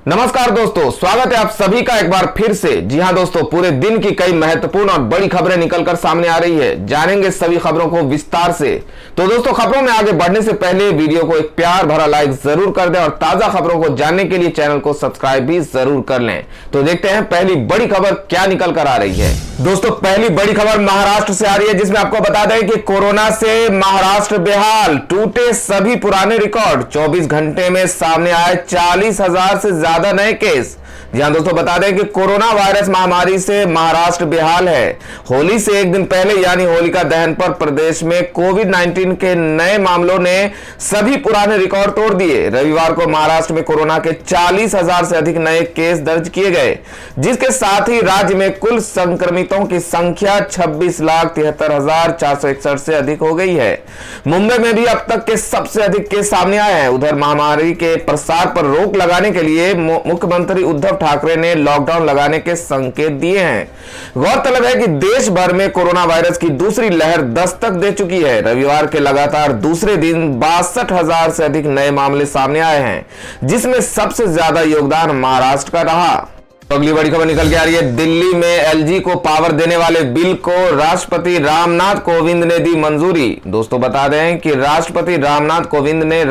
नमस्कार दोस्तों, स्वागत है आप सभी का एक बार फिर से। जी हां दोस्तों, पूरे दिन की कई महत्वपूर्ण और बड़ी खबरें निकलकर सामने आ रही है। जानेंगे सभी खबरों को विस्तार से। तो दोस्तों, खबरों में आगे बढ़ने से पहले वीडियो को एक प्यार भरा लाइक जरूर कर दें और ताजा खबरों को जानने के लिए चैनल को सब्सक्राइब भी जरूर कर लें। तो देखते हैं पहली बड़ी खबर क्या निकल कर आ रही है। दोस्तों, पहली बड़ी खबर महाराष्ट्र से आ रही है, जिसमें आपको बता दें कि कोरोना से महाराष्ट्र बेहाल, टूटे सभी पुराने रिकॉर्ड। 24 घंटे में सामने आए 40,000 से ज्यादा नए केस। जी हां दोस्तों, बता दें कि कोरोना वायरस महामारी से महाराष्ट्र बेहाल है। होली से एक दिन पहले यानी होलिका दहन पर प्रदेश में कोविड-19 के नए मामलों ने सभी पुराने रिकॉर्ड तोड़ दिए। रविवार को महाराष्ट्र में कोरोना के 40,000 से अधिक नए केस दर्ज किए गए, जिसके साथ ही राज्य में कुल संक्रमितों की संख्या 26,73,461 से अधिक हो गई है। मुंबई में भी अब तक के सबसे अधिक केस सामने आए हैं। उधर महामारी के प्रसार पर रोक लगाने के लिए मुख्यमंत्री उद्धव ठाकरे ने लॉकडाउन लगाने के संकेत दिए हैं। गौरतलब है कि देश भर में कोरोना वायरस की दूसरी लहर दस्तक दे चुकी है। रविवार के लगातार दूसरे दिन 62,000 से अधिक नए मामले सामने आए हैं, जिसमें सबसे ज्यादा योगदान महाराष्ट्र का रहा। अगली बड़ी खबर निकल के आ रही है। दिल्ली में एलजी को पावर देने वाले बिल को राष्ट्रपति रामनाथ कोविंद ने दी मंजूरी। दोस्तों, बता दें कि राष्ट्रपति रामनाथ कोविंद ने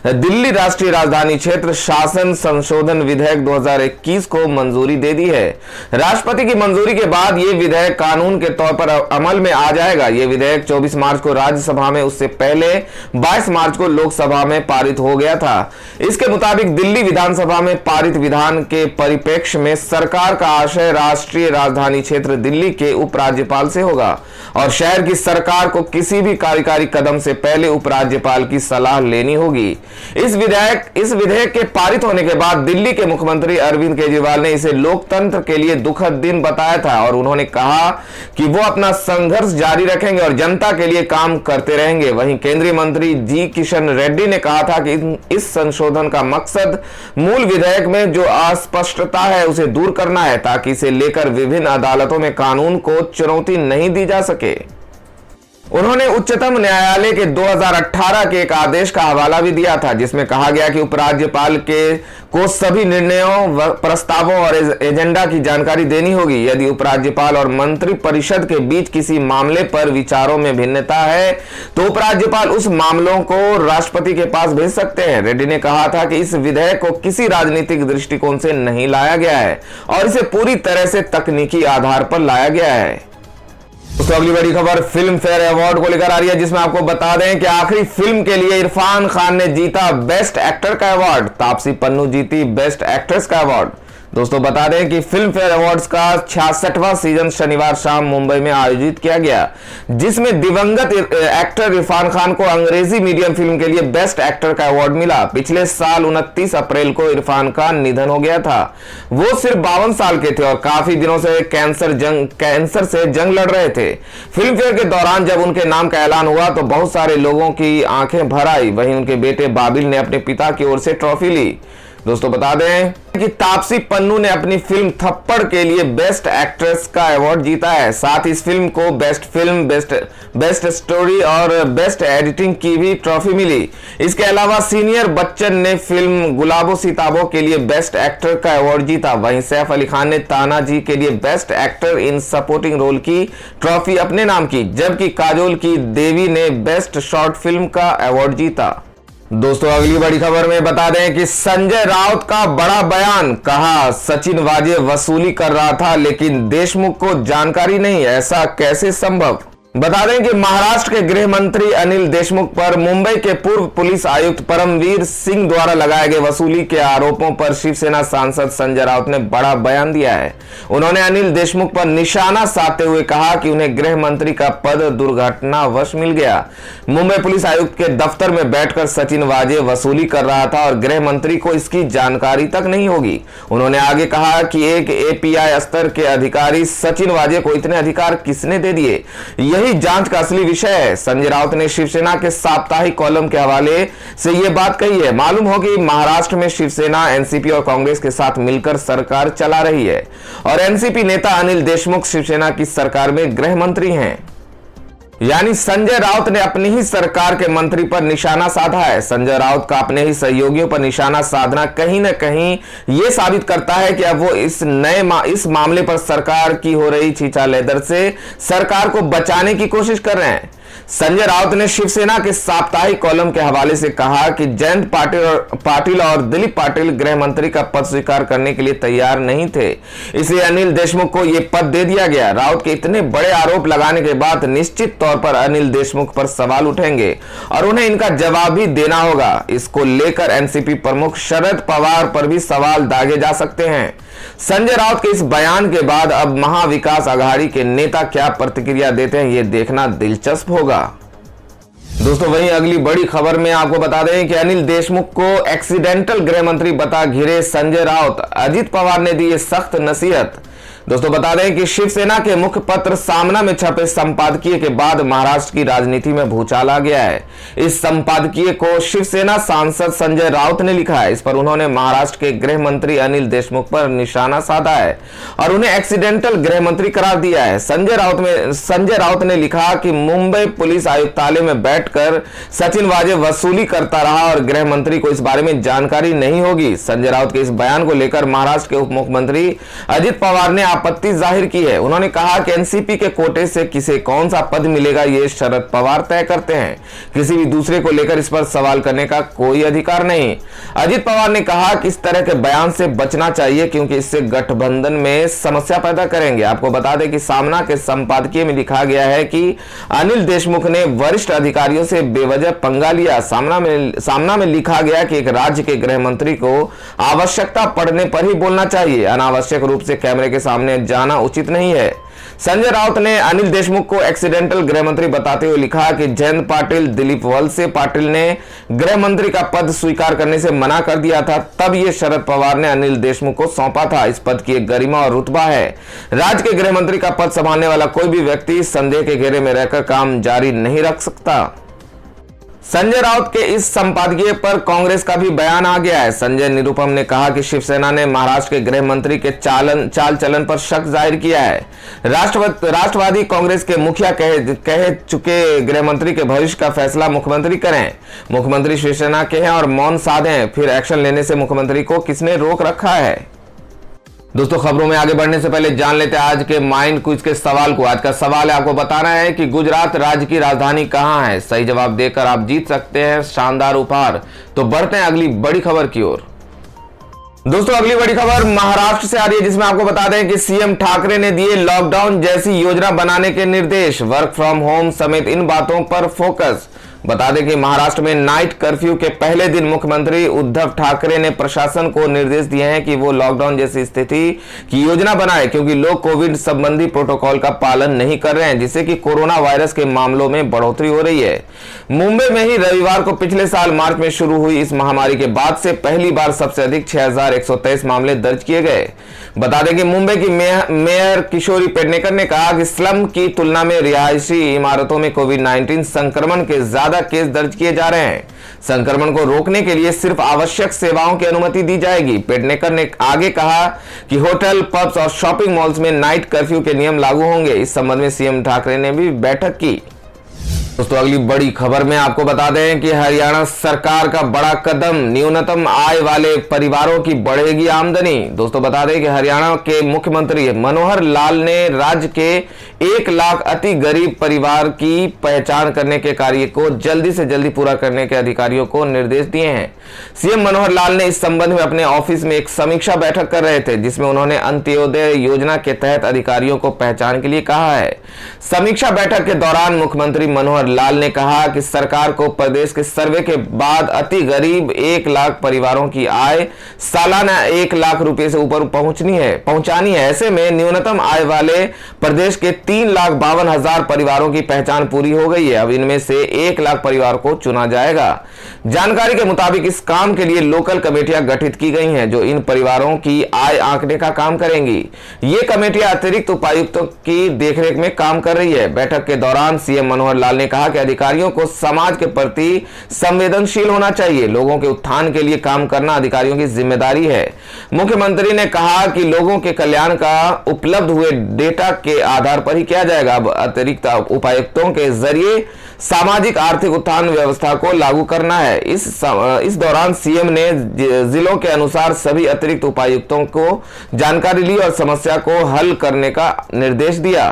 दिल्ली राष्ट्रीय राजधानी क्षेत्र शासन संशोधन विधेयक 2021 को मंजूरी दे दी है। राष्ट्रपति की मंजूरी के बाद यह विधेयक कानून के तौर पर अमल में आ जाएगा। यह विधेयक 24 मार्च को राज्यसभा में, उससे पहले 22 मार्च को लोकसभा में पारित हो गया था। इसके मुताबिक दिल्ली विधानसभा में पारित विधान के परिप्रेक्ष्य में सरकार का आशय राष्ट्रीय राजधानी क्षेत्र दिल्ली के उपराज्यपाल से होगा और शहर की सरकार को किसी भी कार्यकारी कदम से पहले उपराज्यपाल की सलाह लेनी होगी। इस विधेयक के पारित होने के बाद दिल्ली के मुख्यमंत्री अरविंद केजरीवाल ने इसे लोकतंत्र के लिए दुखद दिन बताया था और उन्होंने कहा कि वो अपना संघर्ष जारी रखेंगे और जनता के लिए काम करते रहेंगे। वहीं केंद्रीय मंत्री जी किशन रेड्डी ने कहा था कि इस संशोधन का मकसद मूल विधेयक में जो अस्पष्टता है उसे दूर करना है, ताकि इसे लेकर विभिन्न अदालतों में कानून को चुनौती नहीं दी जा सके। उन्होंने उच्चतम न्यायालय के 2018 के एक आदेश का हवाला भी दिया था, जिसमें कहा गया कि उपराज्यपाल को सभी निर्णयों, प्रस्तावों और एजेंडा की जानकारी देनी होगी। यदि उपराज्यपाल और मंत्री परिषद के बीच किसी मामले पर विचारों में भिन्नता है तो उपराज्यपाल उस मामलों को राष्ट्रपति के पास भेज सकते हैं। रेड्डी ने कहा था कि इस विधेयक को किसी राजनीतिक दृष्टिकोण से नहीं लाया गया है और इसे पूरी तरह से तकनीकी आधार पर लाया गया है। दोस्तों, अगली बड़ी खबर फिल्म फेयर अवार्ड को लेकर आ रही है, जिसमें आपको बता दें कि आखिरी फिल्म के लिए इरफान खान ने जीता बेस्ट एक्टर का अवार्ड। तापसी पन्नू जीती बेस्ट एक्ट्रेस का अवार्ड। दोस्तों, बता दें कि फिल्म फेयर अवार्ड्स का 66वां सीजन शनिवार शाम मुंबई में आयोजित किया गया, जिसमें दिवंगत एक्टर इरफान खान को अंग्रेजी मीडियम फिल्म के लिए बेस्ट एक्टर का अवार्ड मिला। पिछले साल 29 अप्रैल को इरफान का निधन हो गया था। वो सिर्फ 52 साल के थे और काफी दिनों से कैंसर से जंग लड़ रहे थे। फिल्म फेयर के दौरान जब उनके नाम का ऐलान हुआ तो बहुत सारे लोगों की आंखें भर आई। वहीं उनके बेटे बाबिल ने अपने पिता की ओर से ट्रॉफी ली। दोस्तों, बता दें कि तापसी पन्नू ने अपनी फिल्म थप्पड़ के लिए बेस्ट एक्ट्रेस का अवार्ड जीता है। साथ ही इस फिल्म को बेस्ट फिल्म, बेस्ट स्टोरी और बेस्ट एडिटिंग की भी ट्रॉफी मिली। इसके अलावा सीनियर बच्चन ने फिल्म गुलाबो सिताबो के लिए बेस्ट एक्टर का अवार्ड जीता। वहीं सैफ अली खान ने तानाजी के लिए best actor in supporting role की ट्रॉफी अपने नाम की, जबकि काजोल की देवी ने बेस्ट शॉर्ट फिल्म का अवार्ड जीता। दोस्तों, अगली बड़ी खबर में बता दें कि संजय राउत का बड़ा बयान। कहा, सचिन वाजे वसूली कर रहा था लेकिन देशमुख को जानकारी नहीं, ऐसा कैसे संभव। बता दें कि महाराष्ट्र के गृह मंत्री अनिल देशमुख पर मुंबई के पूर्व पुलिस आयुक्त परमवीर सिंह द्वारा लगाए गए वसूली के आरोपों पर शिवसेना सांसद संजय राउत ने बड़ा बयान दिया है। उन्होंने अनिल देशमुख पर निशाना साधते हुए कहा कि उन्हें गृह मंत्री का पद दुर्घटनावश मिल गया। मुंबई पुलिस आयुक्त के दफ्तर में बैठकर सचिन वाजे वसूली कर रहा था और गृह मंत्री को इसकी जानकारी तक नहीं होगी। उन्होंने आगे कहा कि एक एपीआई स्तर के अधिकारी सचिन वाजे को इतने अधिकार किसने दे दिए, यही जांच का असली विषय है। संजय राउत ने शिवसेना के साप्ताहिक कॉलम के हवाले से यह बात कही है। मालूम हो कि महाराष्ट्र में शिवसेना, एनसीपी और कांग्रेस के साथ मिलकर सरकार चला रही है और एनसीपी नेता अनिल देशमुख शिवसेना की सरकार में गृह मंत्री हैं। यानी संजय राउत ने अपनी ही सरकार के मंत्री पर निशाना साधा है। संजय राउत का अपने ही सहयोगियों पर निशाना साधना कहीं न कहीं यह साबित करता है कि अब वो इस मामले पर सरकार की हो रही छीछालेदर से सरकार को बचाने की कोशिश कर रहे हैं। संजय राउत ने शिवसेना के साप्ताहिक कॉलम के हवाले से कहा कि जयंत पाटिल और दिलीप पाटिल गृह मंत्री का पद स्वीकार करने के लिए तैयार नहीं थे, इसलिए अनिल देशमुख को यह पद दे दिया गया। राउत के इतने बड़े आरोप लगाने के बाद निश्चित तौर पर अनिल देशमुख पर सवाल उठेंगे और उन्हें इनका जवाब भी देना होगा। इसको लेकर एनसीपी प्रमुख शरद पवार पर भी सवाल दागे जा सकते हैं। संजय राउत के इस बयान के बाद अब महाविकास आघाड़ी के नेता क्या प्रतिक्रिया देते हैं, यह देखना दिलचस्प होगा। दोस्तों, वहीं अगली बड़ी खबर में आपको बता दें कि अनिल देशमुख को एक्सीडेंटल गृह मंत्री बता घिरे संजय राउत, अजित पवार ने दी सख्त नसीहत। दोस्तों, बता दें कि शिवसेना के मुखपत्र सामना में छपे संपादकीय के बाद महाराष्ट्र की राजनीति में भूचाल आ गया है। इस संपादकीय को शिवसेना सांसद संजय राउत ने लिखा है। इस पर उन्होंने महाराष्ट्र के गृह मंत्री अनिल देशमुख पर निशाना साधा है और उन्हें एक्सीडेंटल गृह मंत्री करार दिया है। संजय राउत ने लिखा कि मुंबई पुलिस आयुक्तालय में बैठकर सचिन वाजे वसूली करता रहा और गृह मंत्री को इस बारे में जानकारी नहीं होगी। संजय राउत के इस बयान को लेकर महाराष्ट्र के उप मुख्यमंत्री अजित पवार ने आपत्ति जाहिर की है। उन्होंने कहा कि एनसीपी के कोटे से किसे कौन सा पद मिलेगा ये शरद पवार तय करते हैं, किसी भी दूसरे को लेकर इस पर सवाल करने का कोई अधिकार नहीं। अजित पवार ने कहा कि इस तरह के बयान से बचना चाहिए क्योंकि इससे गठबंधन में समस्या पैदा करेंगे। आपको बता दें कि सामना के संपादकीय में लिखा गया है कि अनिल देशमुख ने वरिष्ठ अधिकारियों से बेवजह पंगा लिया। सामना में लिखा गया कि एक राज्य के गृह मंत्री को आवश्यकता पड़ने पर ही बोलना चाहिए, अनावश्यक रूप से कैमरे के सामने जाना उचित नहीं है। संजय राउत ने अनिल देशमुख को एक्सीडेंटल गृह मंत्री बताते हुए लिखा कि जयंत पाटिल, दिलीप वलसे पाटिल ने गृह मंत्री का पद स्वीकार करने से मना कर दिया था, तब ये शरद पवार ने अनिल देशमुख को सौंपा था। इस पद की एक गरिमा और रुतबा है। राज्य के गृह मंत्री का पद संभालने वाला कोई भी व्यक्ति संदेह के घेरे में रहकर काम जारी नहीं रख सकता। संजय राउत के इस संपादकीय पर कांग्रेस का भी बयान आ गया है। संजय निरुपम ने कहा कि शिवसेना ने महाराष्ट्र के गृह मंत्री के चाल चलन पर शक जाहिर किया है। राष्ट्रवादी कांग्रेस के मुखिया कह चुके गृह मंत्री के भविष्य का फैसला मुख्यमंत्री करें। मुख्यमंत्री शिवसेना के हैं और मौन साधें, फिर एक्शन लेने से मुख्यमंत्री को किसने रोक रखा है। दोस्तों, खबरों में आगे बढ़ने से पहले जान लेते हैं आज के माइंड क्विज के सवाल को। आज का सवाल है, आपको बताना है कि गुजरात राज्य की राजधानी कहां है। सही जवाब देकर आप जीत सकते हैं शानदार उपहार। तो बढ़ते हैं अगली बड़ी खबर की ओर। दोस्तों, अगली बड़ी खबर महाराष्ट्र से आ रही है, जिसमें आपको बता दें कि सीएम ठाकरे ने दिए लॉकडाउन जैसी योजना बनाने के निर्देश। वर्क फ्रॉम होम समेत इन बातों पर फोकस। बता दें कि महाराष्ट्र में नाइट कर्फ्यू के पहले दिन मुख्यमंत्री उद्धव ठाकरे ने प्रशासन को निर्देश दिए हैं कि वो लॉकडाउन जैसी स्थिति की योजना बनाए, क्योंकि लोग कोविड संबंधी प्रोटोकॉल का पालन नहीं कर रहे हैं, जिससे कि कोरोना वायरस के मामलों में बढ़ोतरी हो रही है। मुंबई में ही रविवार को पिछले साल मार्च में शुरू हुई इस महामारी के बाद से पहली बार सबसे अधिक 6123 मामले दर्ज किए गए। बता दें कि मुंबई की मेयर किशोरी पेडनेकर ने कहा कि स्लम की तुलना में रिहायशी इमारतों में कोविड-19 संक्रमण के ज्यादा केस दर्ज किए जा रहे हैं। संक्रमण को रोकने के लिए सिर्फ आवश्यक सेवाओं की अनुमति दी जाएगी। पेडनेकर ने आगे कहा कि होटल, पब्स और शॉपिंग मॉल्स में नाइट कर्फ्यू के नियम लागू होंगे। इस संबंध में सीएम ठाकरे ने भी बैठक की। दोस्तों, अगली बड़ी खबर में आपको बता दें कि हरियाणा सरकार का बड़ा कदम, न्यूनतम आय वाले परिवारों की बढ़ेगी आमदनी। दोस्तों, बता दें कि हरियाणा के मुख्यमंत्री मनोहर लाल ने राज्य के 1 लाख अति गरीब परिवार की पहचान करने के कार्य को जल्दी से जल्दी पूरा करने के अधिकारियों को निर्देश दिए हैं। सीएम मनोहर लाल ने इस संबंध में अपने ऑफिस में एक समीक्षा बैठक कर रहे थे, जिसमें उन्होंने अंत्योदय योजना के तहत अधिकारियों को पहचान के लिए कहा है। समीक्षा बैठक के दौरान मुख्यमंत्री मनोहर लाल ने कहा कि सरकार को प्रदेश के सर्वे के बाद अति गरीब 1 लाख परिवारों की आय सालाना 1 लाख रुपए से ऊपर पहुंचानी है। ऐसे में न्यूनतम आय वाले प्रदेश के 3,52,000 परिवारों की पहचान पूरी हो गई है। अब इनमें से 1 लाख परिवार को चुना जाएगा। जानकारी के मुताबिक इस काम के लिए लोकल कमेटियां गठित की गई हैं, जो इन परिवारों की आय आंकने का काम करेंगी। ये कमेटियां अतिरिक्त उपायुक्तों की देखरेख में काम कर रही है। बैठक के दौरान सीएम मनोहर लाल ने कहा कहा कि अधिकारियों को समाज के प्रति संवेदनशील होना चाहिए। लोगों के उत्थान के लिए काम करना अधिकारियों की जिम्मेदारी है। मुख्यमंत्री ने कहा कि लोगों के कल्याण का उपलब्ध हुए डेटा के आधार पर ही किया जाएगा। अब अतिरिक्त उपायुक्तों के जरिए सामाजिक आर्थिक उत्थान व्यवस्था को लागू करना है। इस दौरान सीएम ने जिलों के अनुसार सभी अतिरिक्त उपायुक्तों को जानकारी ली और समस्या को हल करने का निर्देश दिया।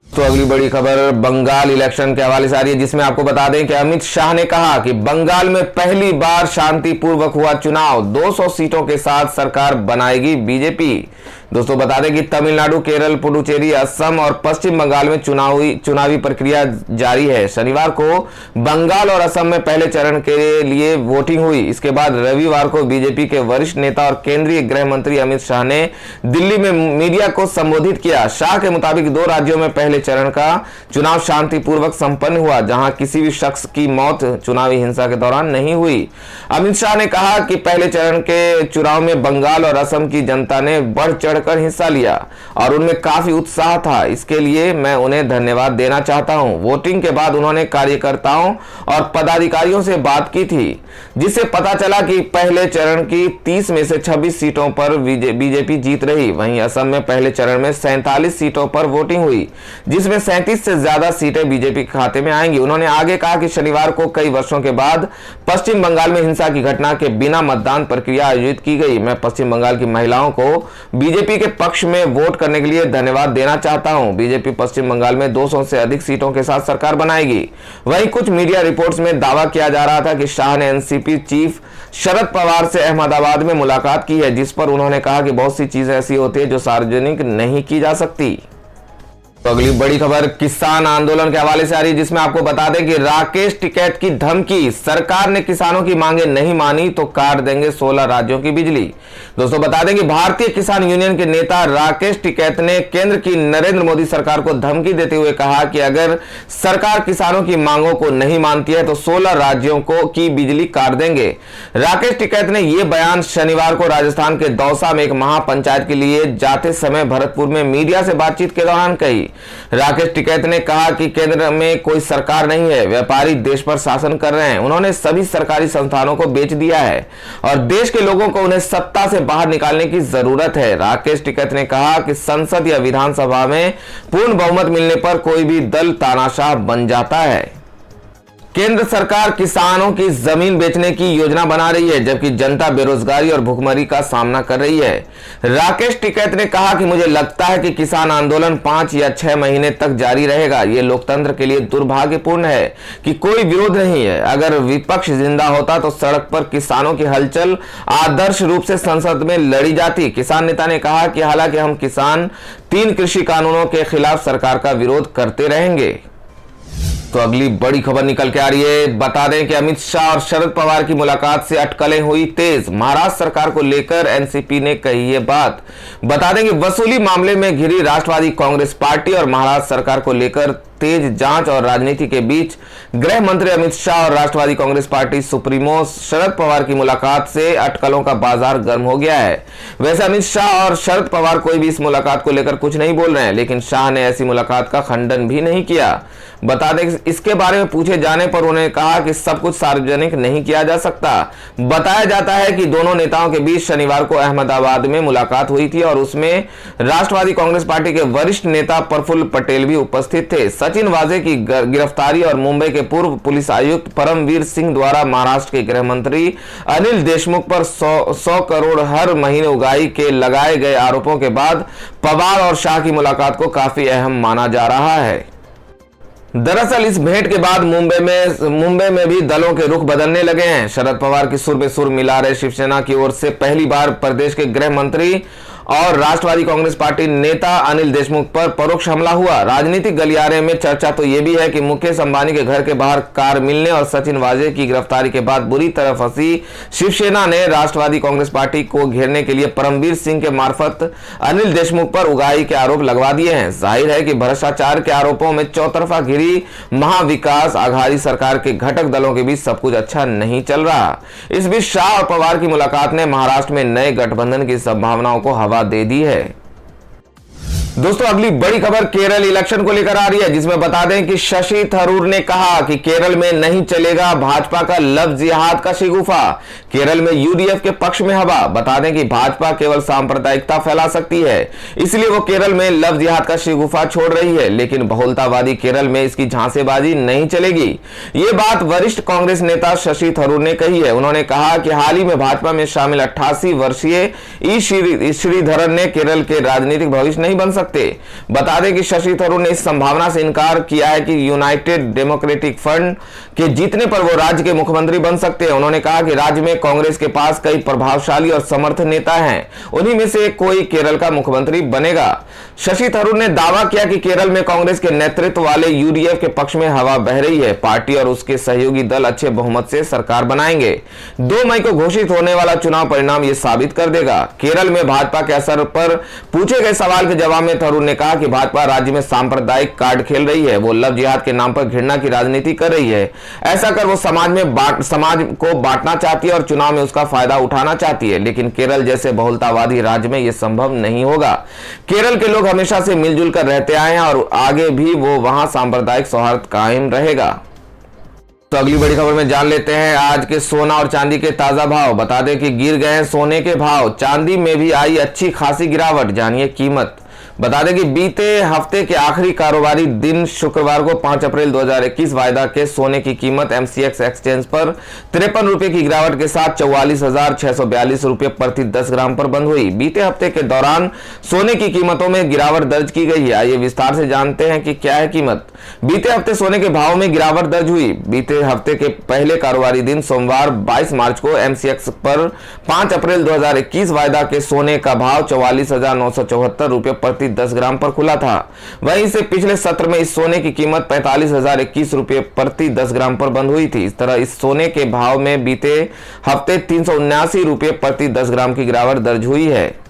तो अगली बड़ी खबर बंगाल इलेक्शन के हवाले से आ रही है, जिसमें आपको बता दें कि अमित शाह ने कहा कि बंगाल में पहली बार शांतिपूर्वक हुआ चुनाव, 200 सीटों के साथ सरकार बनाएगी बीजेपी। दोस्तों बता दें कि तमिलनाडु, केरल, पुडुचेरी, असम और पश्चिम बंगाल में चुनावी प्रक्रिया जारी है। शनिवार को बंगाल और असम में पहले चरण के लिए वोटिंग हुई। इसके बाद रविवार को बीजेपी के वरिष्ठ नेता और केंद्रीय गृह मंत्री अमित शाह ने दिल्ली में मीडिया को संबोधित किया। शाह के मुताबिक 2 राज्यों में पहले चरण का चुनाव शांतिपूर्वक संपन्न हुआ, जहां किसी भी शख्स की मौत चुनावी हिंसा के दौरान नहीं हुई। अमित शाह ने कहा कि पहले चरण के चुनाव में बंगाल और असम की जनता ने बढ़ चढ़कर हिस्सा लिया और उनमें काफी उत्साह था। इसके लिए मैं उन्हें धन्यवाद देना चाहता हूं। वोटिंग के बाद उन्होंने कार्यकर्ताओं और पदाधिकारियों से बात की थी, जिससे पता चला कि पहले चरण की 30 में से 26 सीटों पर बीजेपी जीत रही। वहीं असम में पहले चरण में 47 सीटों पर वोटिंग हुई, जिसमें 37 से ज्यादा सीटें बीजेपी के खाते में आएंगी। उन्होंने आगे कहा कि शनिवार को कई वर्षों के बाद पश्चिम बंगाल में हिंसा की घटना के बिना मतदान प्रक्रिया आयोजित की गई। मैं पश्चिम बंगाल की महिलाओं को बीजेपी के पक्ष में वोट करने के लिए धन्यवाद देना चाहता हूं। बीजेपी पश्चिम बंगाल में 200 से अधिक सीटों के साथ सरकार बनाएगी। वहीं कुछ मीडिया रिपोर्ट्स में दावा किया जा रहा था कि शाह ने एनसीपी चीफ शरद पवार से अहमदाबाद में मुलाकात की है, जिस पर उन्होंने कहा कि बहुत सी चीजें ऐसी होती है जो सार्वजनिक नहीं की जा सकती। तो अगली बड़ी खबर किसान आंदोलन के हवाले से आ रही है, जिसमें आपको बता दें कि राकेश टिकैत की धमकी, सरकार ने किसानों की मांगे नहीं मानी तो काट देंगे 16 राज्यों की बिजली। दोस्तों बता दें कि भारतीय किसान यूनियन के नेता राकेश टिकैत ने केंद्र की नरेंद्र मोदी सरकार को धमकी देते हुए कहा कि अगर सरकार किसानों की मांगों को नहीं मानती है तो 16 राज्यों को की बिजली काट देंगे। राकेश टिकैत ने यह बयान शनिवार को राजस्थान के दौसा में एक महापंचायत के लिए जाते समय भरतपुर में मीडिया से बातचीत के दौरान कही। राकेश टिकैत ने कहा कि केंद्र में कोई सरकार नहीं है, व्यापारी देश पर शासन कर रहे हैं। उन्होंने सभी सरकारी संस्थानों को बेच दिया है और देश के लोगों को उन्हें सत्ता से बाहर निकालने की जरूरत है। राकेश टिकैत ने कहा कि संसद या विधानसभा में पूर्ण बहुमत मिलने पर कोई भी दल तानाशाह बन जाता है। केंद्र सरकार किसानों की जमीन बेचने की योजना बना रही है, जबकि जनता बेरोजगारी और भुखमरी का सामना कर रही है। राकेश टिकैत ने कहा कि मुझे लगता है कि किसान आंदोलन 5 या 6 महीने तक जारी रहेगा। ये लोकतंत्र के लिए दुर्भाग्यपूर्ण है कि कोई विरोध नहीं है। अगर विपक्ष जिंदा होता तो सड़क पर किसानों की हलचल आदर्श रूप से संसद में लड़ी जाती। किसान नेता ने कहा कि हालांकि हम किसान 3 कृषि कानूनों के खिलाफ सरकार का विरोध करते रहेंगे। तो अगली बड़ी खबर निकल के आ रही है, बता दें कि अमित शाह और शरद पवार की मुलाकात से अटकलें हुई तेज। महाराष्ट्र सरकार को लेकर एनसीपी ने कही ये बात। बता दें कि वसूली मामले में घिरी राष्ट्रवादी कांग्रेस पार्टी और महाराष्ट्र सरकार को लेकर तेज जांच और राजनीति के बीच गृह मंत्री अमित शाह और राष्ट्रवादी कांग्रेस पार्टी सुप्रीमो शरद पवार की मुलाकात से अटकलों का बाजार गर्म हो गया है। वैसे अमित शाह और शरद पवार कोई भी इस मुलाकात को लेकर कुछ नहीं बोल रहे हैं, लेकिन शाह ने ऐसी मुलाकात का खंडन भी नहीं किया। बता दें इसके बारे में पूछे जाने पर उन्होंने कहा कि सब कुछ सार्वजनिक नहीं किया जा सकता। बताया जाता है कि दोनों नेताओं के बीच शनिवार को अहमदाबाद में मुलाकात हुई थी और उसमें राष्ट्रवादी कांग्रेस पार्टी के वरिष्ठ नेता प्रफुल्ल पटेल भी उपस्थित थे। सचिन वाजे की गिरफ्तारी और मुंबई के पूर्व पुलिस आयुक्त परमवीर सिंह द्वारा महाराष्ट्र के गृह मंत्री अनिल देशमुख पर 100 करोड़ हर महीने उगाही के लगाए गए आरोपों के बाद पवार और शाह की मुलाकात को काफी अहम माना जा रहा है। दरअसल इस भेंट के बाद मुंबई में भी दलों के रुख बदलने लगे हैं। शरद पवार की सुर में सुर मिला रहे शिवसेना की ओर से पहली बार प्रदेश के गृह मंत्री और राष्ट्रवादी कांग्रेस पार्टी नेता अनिल देशमुख पर परोक्ष हमला हुआ। राजनीतिक गलियारे में चर्चा तो यह भी है कि मुकेश अंबानी के घर के बाहर कार मिलने और सचिन वाजे की गिरफ्तारी के बाद बुरी तरह फंसी शिवसेना ने राष्ट्रवादी कांग्रेस पार्टी को घेरने के लिए परमवीर सिंह के मार्फत अनिल देशमुख पर उगाही के आरोप लगवा दिए हैं। जाहिर है कि भ्रष्टाचार के आरोपों में चौतरफा घिरी महाविकास आघाड़ी सरकार के घटक दलों के बीच सब कुछ अच्छा नहीं चल रहा। इस बीच शाह और पवार की मुलाकात ने महाराष्ट्र में नए गठबंधन की संभावनाओं को हवा दे दी है। दोस्तों अगली बड़ी खबर केरल इलेक्शन को लेकर आ रही है, जिसमें बता दें कि शशि थरूर ने कहा कि केरल में नहीं चलेगा भाजपा का लव जिहाद का शिगुफा। केरल में यूडीएफ के पक्ष में हवा। बता दें कि भाजपा केवल सांप्रदायिकता फैला सकती है, इसलिए वो केरल में लव जिहाद का शिगुफा छोड़ रही है, लेकिन बहुलतावादी केरल में इसकी झांसेबाजी नहीं चलेगी। ये बात वरिष्ठ कांग्रेस नेता शशि थरूर ने कही है। उन्होंने कहा कि हाल ही में भाजपा में शामिल 88 वर्षीय ई श्रीधरन ने केरल के राजनीतिक भविष्य नहीं बन सकते। बता दें कि शशि थरूर ने इस संभावना से इनकार किया है कि यूनाइटेड डेमोक्रेटिक फ्रंट के जीतने पर वो राज्य के मुख्यमंत्री बन सकते हैं। उन्होंने कहा कि राज्य में कांग्रेस के पास कई प्रभावशाली और समर्थ नेता हैं, उन्हीं में से कोई केरल का मुख्यमंत्री बनेगा। शशि थरूर ने दावा किया कि केरल में कांग्रेस के नेतृत्व वाले यूडीएफ के पक्ष में हवा बह रही है। पार्टी और उसके सहयोगी दल अच्छे बहुमत से सरकार बनाएंगे। 2 मई को घोषित होने वाला चुनाव परिणाम यह साबित कर देगा। केरल में भाजपा के असर पर पूछे गए सवाल के जवाब में थरूर ने कहा कि भाजपा राज्य में सांप्रदायिक कार्ड खेल रही है। वो लव जिहाद के नाम पर घृणा की राजनीति कर रही है। ऐसा कर वो समाज को बांटना चाहती है और चुनाव में उसका फायदा उठाना चाहती है, लेकिन केरल जैसे बहुलतावादी राज्य में यह संभव नहीं होगा। केरल के लोग हमेशा से मिलजुल कर रहते आए हैं और आगे भी वो वहां सांप्रदायिक सौहार्द कायम रहेगा। तो अगली बड़ी खबर में जान लेते हैं आज के सोना और चांदी के ताजा भाव। बता दें कि गिर गए सोने के भाव, चांदी में भी आई अच्छी खासी गिरावट। जानिए कीमत। बता दें कि बीते हफ्ते के आखिरी कारोबारी दिन शुक्रवार को 5 अप्रैल 2021 वायदा के सोने की कीमत एमसीएक्स एक्सचेंज पर 53 रुपए की गिरावट के साथ 44,642 रुपए प्रति 10 ग्राम पर बंद हुई। बीते हफ्ते के दौरान सोने की कीमतों में गिरावट दर्ज की गई है। आइए विस्तार से जानते हैं कि क्या है कीमत। बीते हफ्ते सोने के भाव में गिरावट दर्ज हुई। बीते हफ्ते के पहले कारोबारी दिन सोमवार 22 मार्च को एमसीएक्स पर 5 अप्रैल 2021 वायदा के सोने का भाव 44,974 रुपए प्रति 10 ग्राम पर खुला था। वहीं से पिछले सत्र में इस सोने की कीमत 45,021 रुपए प्रति 10 ग्राम पर बंद हुई थी। इस तरह इस सोने के भाव में बीते हफ्ते 379 रुपए प्रति 10 ग्राम की गिरावट दर्ज हुई है।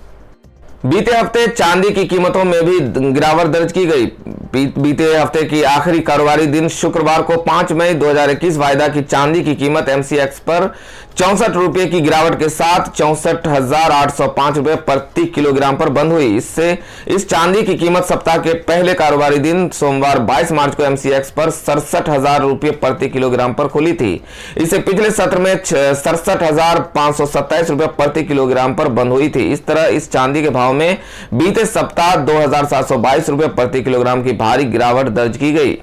बीते हफ्ते चांदी की कीमतों में भी गिरावट दर्ज की गई। बीते हफ्ते की आखिरी कारोबारी दिन शुक्रवार को 5 मई 2021 वायदा की चांदी की कीमत एमसीएक्स पर 64 रुपए की गिरावट के साथ 64,805 रुपए प्रति किलोग्राम पर बंद हुई। इससे इस चांदी की कीमत सप्ताह के पहले कारोबारी दिन सोमवार 22 मार्च को एमसीएक्स पर 67,000 रुपए प्रति किलोग्राम पर खुली थी। इससे पिछले सत्र में 67,527 रुपए प्रति किलोग्राम पर बंद हुई थी। इस तरह इस चांदी के भाव में बीते सप्ताह 2,722 रुपए प्रति किलोग्राम की भारी गिरावट दर्ज की गई।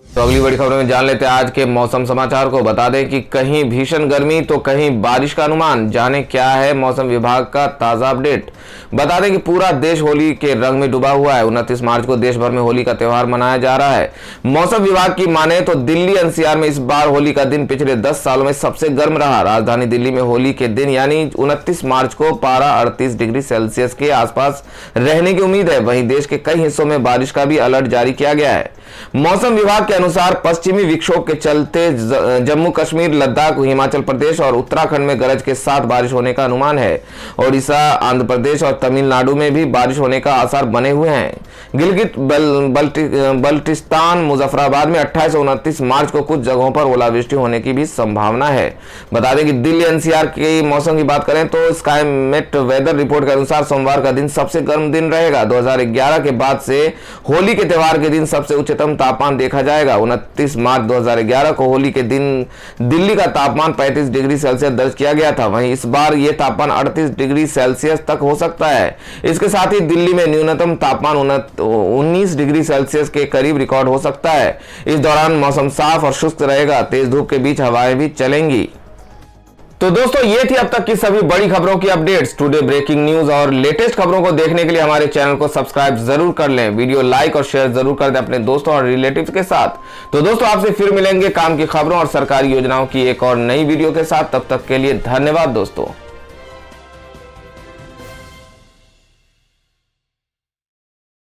तो अगली बड़ी खबर में जान लेते हैं आज के मौसम समाचार को। बता दें कि कहीं भीषण गर्मी तो कहीं बारिश का अनुमान। जाने क्या है मौसम विभाग का ताजा अपडेट। बता दें कि पूरा देश होली के रंग में डूबा हुआ है। 29 मार्च को देश भर में होली का त्यौहार मनाया जा रहा है। मौसम विभाग की माने तो दिल्ली एनसीआर में इस बार होली का दिन पिछले 10 सालों में सबसे गर्म रहा। राजधानी दिल्ली में होली के दिन यानी 29 मार्च को पारा 38 डिग्री सेल्सियस के आसपास रहने की उम्मीद है। वहीं देश के कई हिस्सों में बारिश का भी अलर्ट जारी किया गया है। मौसम विभाग के अनुसार पश्चिमी विक्षोभ के चलते जम्मू कश्मीर, लद्दाख, हिमाचल प्रदेश और उत्तराखंड में गरज के साथ बारिश होने का अनुमान है। ओडिशा, आंध्र प्रदेश और तमिलनाडु में भी बारिश होने का आसार बने हुए हैं। गिलगित बल्टिस्तान, मुजफ्फराबाद में 28 और 29 मार्च को कुछ जगहों पर ओलावृष्टि होने की भी संभावना है। बता दें कि दिल्ली एनसीआर के मौसम की बात करें तो स्काईमेट वेदर रिपोर्ट के अनुसार सोमवार का दिन सबसे गर्म दिन रहेगा। 2011 के बाद से होली के त्यौहार के दिन सबसे उच्चतम तापमान देखा जाएगा। 29 मार्च 2011 को होली के दिन दिल्ली का तापमान 35 डिग्री सेल्सियस दर्ज किया गया था। वहीं इस बार यह तापमान 38 डिग्री सेल्सियस तक हो सकता है। इसके साथ ही दिल्ली में न्यूनतम तापमान 19 डिग्री सेल्सियस के करीब रिकॉर्ड हो सकता है। इस दौरान मौसम साफ और शुष्क रहेगा। तेज धूप के बीच हवाएं भी चलेंगी। तो दोस्तों ये थी अब तक की सभी बड़ी खबरों की अपडेट्स। टुडे ब्रेकिंग न्यूज और लेटेस्ट खबरों को देखने के लिए हमारे चैनल को सब्सक्राइब जरूर कर लें। वीडियो लाइक और शेयर जरूर कर दें अपने दोस्तों और रिलेटिव्स के साथ। तो दोस्तों आपसे फिर मिलेंगे काम की खबरों और सरकारी योजनाओं की एक और नई वीडियो के साथ। तब तक के लिए धन्यवाद दोस्तों।